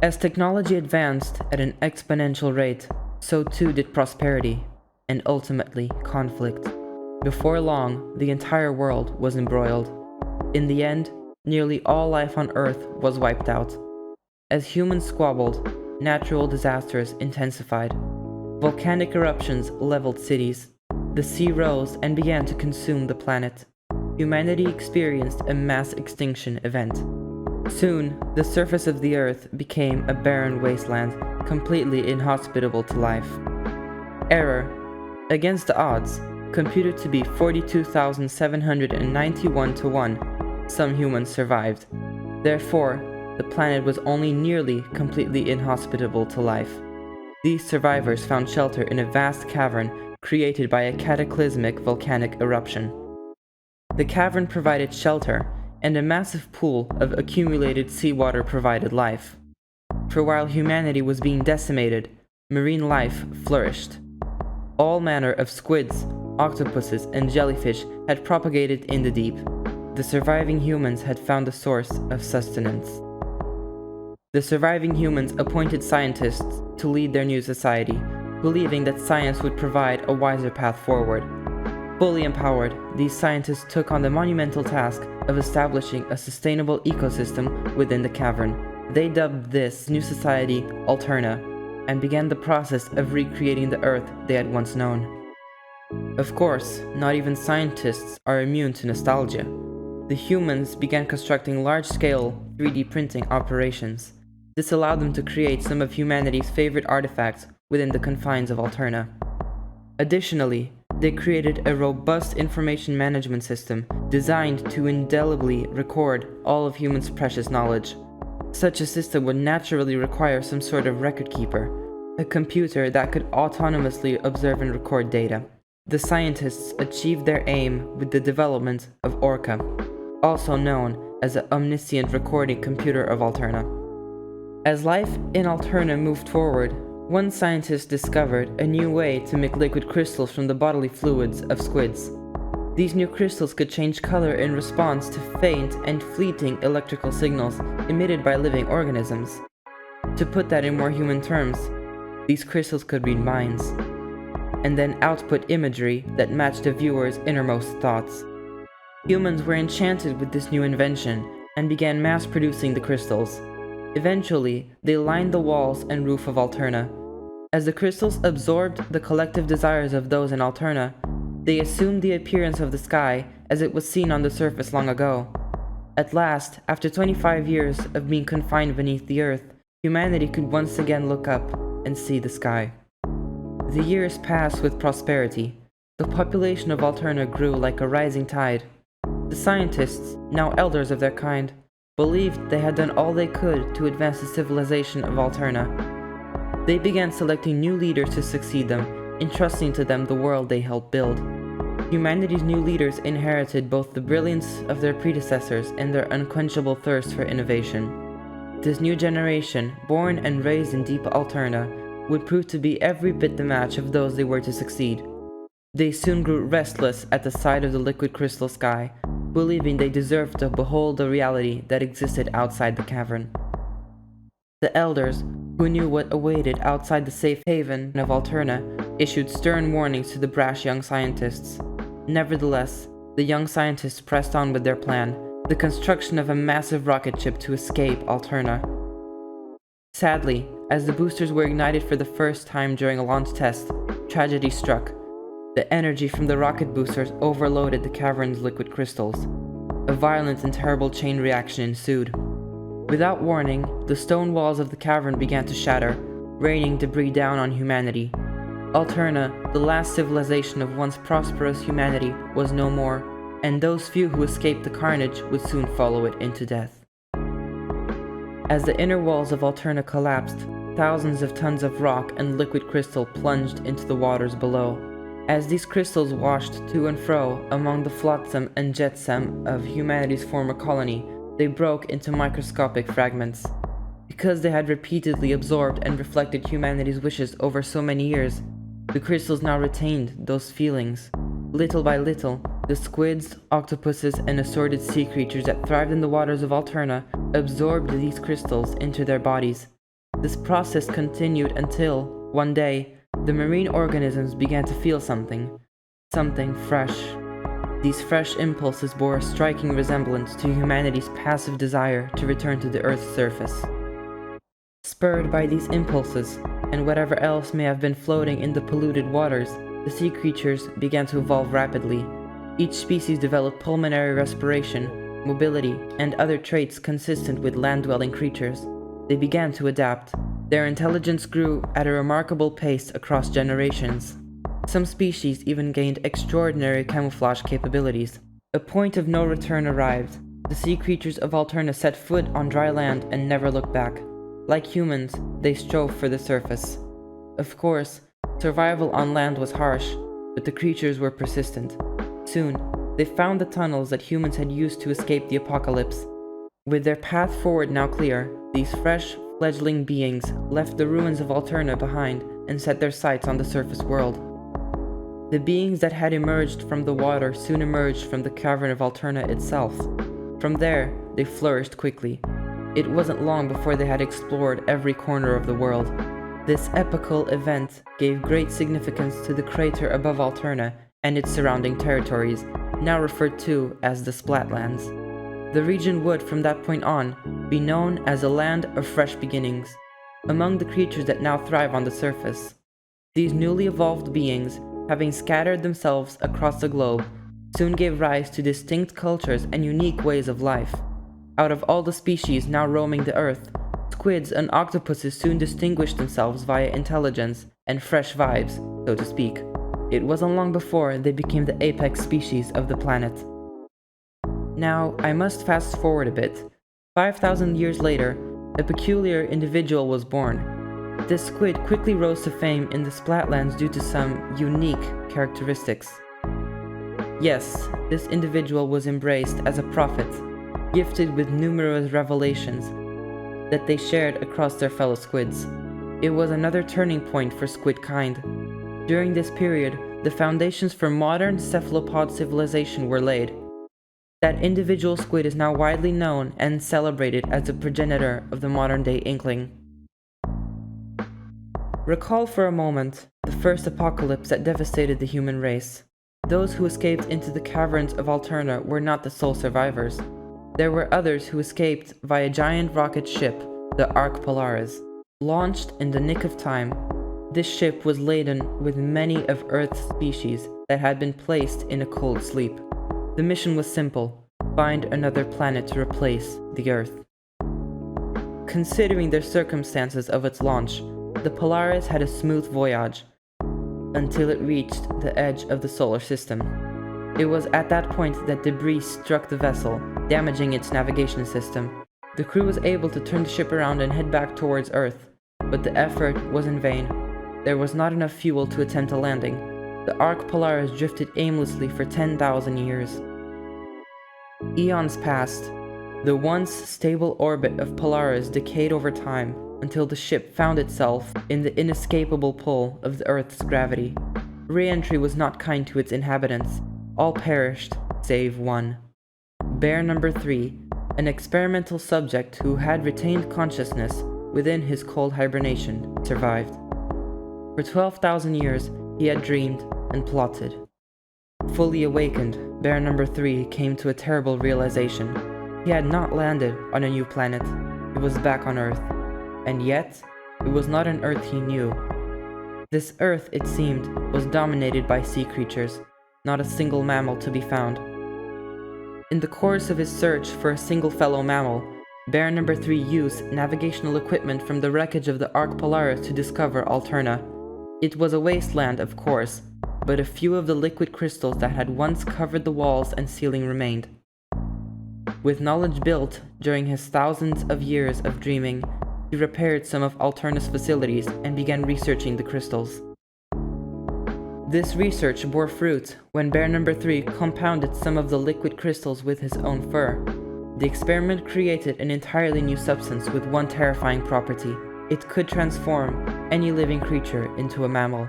As technology advanced at an exponential rate, so too did prosperity, and ultimately conflict. Before long, the entire world was embroiled. In the end, nearly all life on Earth was wiped out. As humans squabbled, natural disasters intensified. Volcanic eruptions leveled cities. The sea rose and began to consume the planet. Humanity experienced a mass extinction event. Soon, the surface of the Earth became a barren wasteland, completely inhospitable to life. Error, against the odds, computed to be 42,791 to 1, some humans survived. Therefore, the planet was only nearly completely inhospitable to life. These survivors found shelter in a vast cavern created by a cataclysmic volcanic eruption. The cavern provided shelter, and a massive pool of accumulated seawater provided life. For while humanity was being decimated, marine life flourished. All manner of squids, octopuses, and jellyfish had propagated in the deep. The surviving humans had found a source of sustenance. The surviving humans appointed scientists to lead their new society, believing that science would provide a wiser path forward. Fully empowered, these scientists took on the monumental task of establishing a sustainable ecosystem within the cavern. They dubbed this new society Alterna, and began the process of recreating the Earth they had once known. Of course, not even scientists are immune to nostalgia. The humans began constructing large-scale 3D printing operations. This allowed them to create some of humanity's favorite artifacts within the confines of Alterna. Additionally, they created a robust information management system designed to indelibly record all of humans' precious knowledge. Such a system would naturally require some sort of record keeper, a computer that could autonomously observe and record data. The scientists achieved their aim with the development of Orca, also known as the omniscient recording computer of Alterna. As life in Alterna moved forward, one scientist discovered a new way to make liquid crystals from the bodily fluids of squids. These new crystals could change color in response to faint and fleeting electrical signals emitted by living organisms. To put that in more human terms, these crystals could read minds, and then output imagery that matched the viewer's innermost thoughts. Humans were enchanted with this new invention and began mass-producing the crystals. Eventually, they lined the walls and roof of Alterna. As the crystals absorbed the collective desires of those in Alterna, they assumed the appearance of the sky as it was seen on the surface long ago. At last, after 25 years of being confined beneath the earth, humanity could once again look up and see the sky. The years passed with prosperity. The population of Alterna grew like a rising tide. The scientists, now elders of their kind, believed they had done all they could to advance the civilization of Alterna. They began selecting new leaders to succeed them, entrusting to them the world they helped build. Humanity's new leaders inherited both the brilliance of their predecessors and their unquenchable thirst for innovation. This new generation, born and raised in deep Alterna, would prove to be every bit the match of those they were to succeed. They soon grew restless at the sight of the liquid crystal sky, believing they deserved to behold the reality that existed outside the cavern. The elders, who knew what awaited outside the safe haven of Alterna, issued stern warnings to the brash young scientists. Nevertheless, the young scientists pressed on with their plan, the construction of a massive rocket ship to escape Alterna. Sadly, as the boosters were ignited for the first time during a launch test, tragedy struck. The energy from the rocket boosters overloaded the cavern's liquid crystals. A violent and terrible chain reaction ensued. Without warning, the stone walls of the cavern began to shatter, raining debris down on humanity. Alterna, the last civilization of once prosperous humanity, was no more, and those few who escaped the carnage would soon follow it into death. As the inner walls of Alterna collapsed, thousands of tons of rock and liquid crystal plunged into the waters below. As these crystals washed to and fro among the flotsam and jetsam of humanity's former colony, they broke into microscopic fragments. Because they had repeatedly absorbed and reflected humanity's wishes over so many years, the crystals now retained those feelings. Little by little, the squids, octopuses, and assorted sea creatures that thrived in the waters of Alterna absorbed these crystals into their bodies, This process continued until, one day, the marine organisms began to feel something fresh. These fresh impulses bore a striking resemblance to humanity's passive desire to return to the Earth's surface. Spurred by these impulses, and whatever else may have been floating in the polluted waters, the sea creatures began to evolve rapidly. Each species developed pulmonary respiration, mobility, and other traits consistent with land-dwelling creatures. They began to adapt. Their intelligence grew at a remarkable pace across generations. Some species even gained extraordinary camouflage capabilities. A point of no return arrived. The sea creatures of Alterna set foot on dry land and never looked back. Like humans, they strove for the surface. Of course, survival on land was harsh, but the creatures were persistent. Soon, they found the tunnels that humans had used to escape the apocalypse. With their path forward now clear, these fresh, fledgling beings left the ruins of Alterna behind and set their sights on the surface world. The beings that had emerged from the water soon emerged from the cavern of Alterna itself. From there, they flourished quickly. It wasn't long before they had explored every corner of the world. This epical event gave great significance to the crater above Alterna and its surrounding territories, now referred to as the Splatlands. The region would, from that point on, be known as a land of fresh beginnings. Among the creatures that now thrive on the surface, these newly evolved beings, having scattered themselves across the globe, soon gave rise to distinct cultures and unique ways of life. Out of all the species now roaming the earth, squids and octopuses soon distinguished themselves via intelligence and fresh vibes, so to speak. It wasn't long before they became the apex species of the planet. Now, I must fast forward a bit. 5,000 years later, a peculiar individual was born. This squid quickly rose to fame in the Splatlands due to some unique characteristics. Yes, this individual was embraced as a prophet, gifted with numerous revelations that they shared across their fellow squids. It was another turning point for squid kind. During this period, the foundations for modern cephalopod civilization were laid. That individual squid is now widely known and celebrated as the progenitor of the modern-day inkling. Recall for a moment the first apocalypse that devastated the human race. Those who escaped into the caverns of Alterna were not the sole survivors. There were others who escaped via a giant rocket ship, the Ark Polaris. Launched in the nick of time, this ship was laden with many of Earth's species that had been placed in a cold sleep. The mission was simple: find another planet to replace the Earth. Considering the circumstances of its launch, the Polaris had a smooth voyage until it reached the edge of the solar system. It was at that point that debris struck the vessel, damaging its navigation system. The crew was able to turn the ship around and head back towards Earth, but the effort was in vain. There was not enough fuel to attempt a landing. The Ark Polaris drifted aimlessly for 10,000 years. Eons passed. The once stable orbit of Polaris decayed over time until the ship found itself in the inescapable pull of the Earth's gravity. Re-entry was not kind to its inhabitants. All perished, save one. Bear number 3, an experimental subject who had retained consciousness within his cold hibernation, survived. For 12,000 years, he had dreamed and plotted. Fully awakened, Bear number 3 came to a terrible realization. He had not landed on a new planet. He was back on Earth. And yet, it was not an Earth he knew. This Earth, it seemed, was dominated by sea creatures, not a single mammal to be found. In the course of his search for a single fellow mammal, Bear number 3 used navigational equipment from the wreckage of the Ark Polaris to discover Alterna. It was a wasteland, of course, but a few of the liquid crystals that had once covered the walls and ceiling remained. With knowledge built during his thousands of years of dreaming, he repaired some of Alterna's facilities and began researching the crystals. This research bore fruit when Bear number 3 compounded some of the liquid crystals with his own fur. The experiment created an entirely new substance with one terrifying property: it could transform any living creature into a mammal.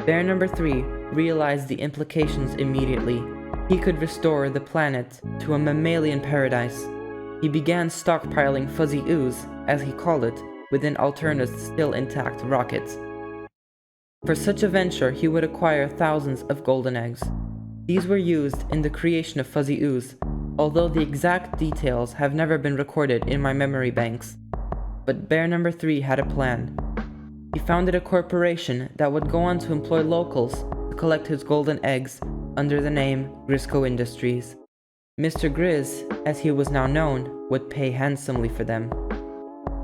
Bear number 3 realized the implications immediately. He could restore the planet to a mammalian paradise. He began stockpiling fuzzy ooze, as he called it, within Alterna's still intact rockets. For such a venture, he would acquire thousands of golden eggs. These were used in the creation of fuzzy ooze, although the exact details have never been recorded in my memory banks. But Bear Number 3 had a plan. He founded a corporation that would go on to employ locals to collect his golden eggs under the name Grisco Industries. Mr. Grizz, as he was now known, would pay handsomely for them.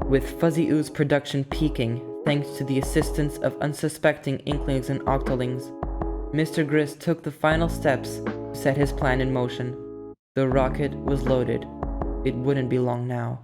With fuzzy ooze production peaking thanks to the assistance of unsuspecting inklings and octolings, Mr. Grizz took the final steps to set his plan in motion. The rocket was loaded. It wouldn't be long now.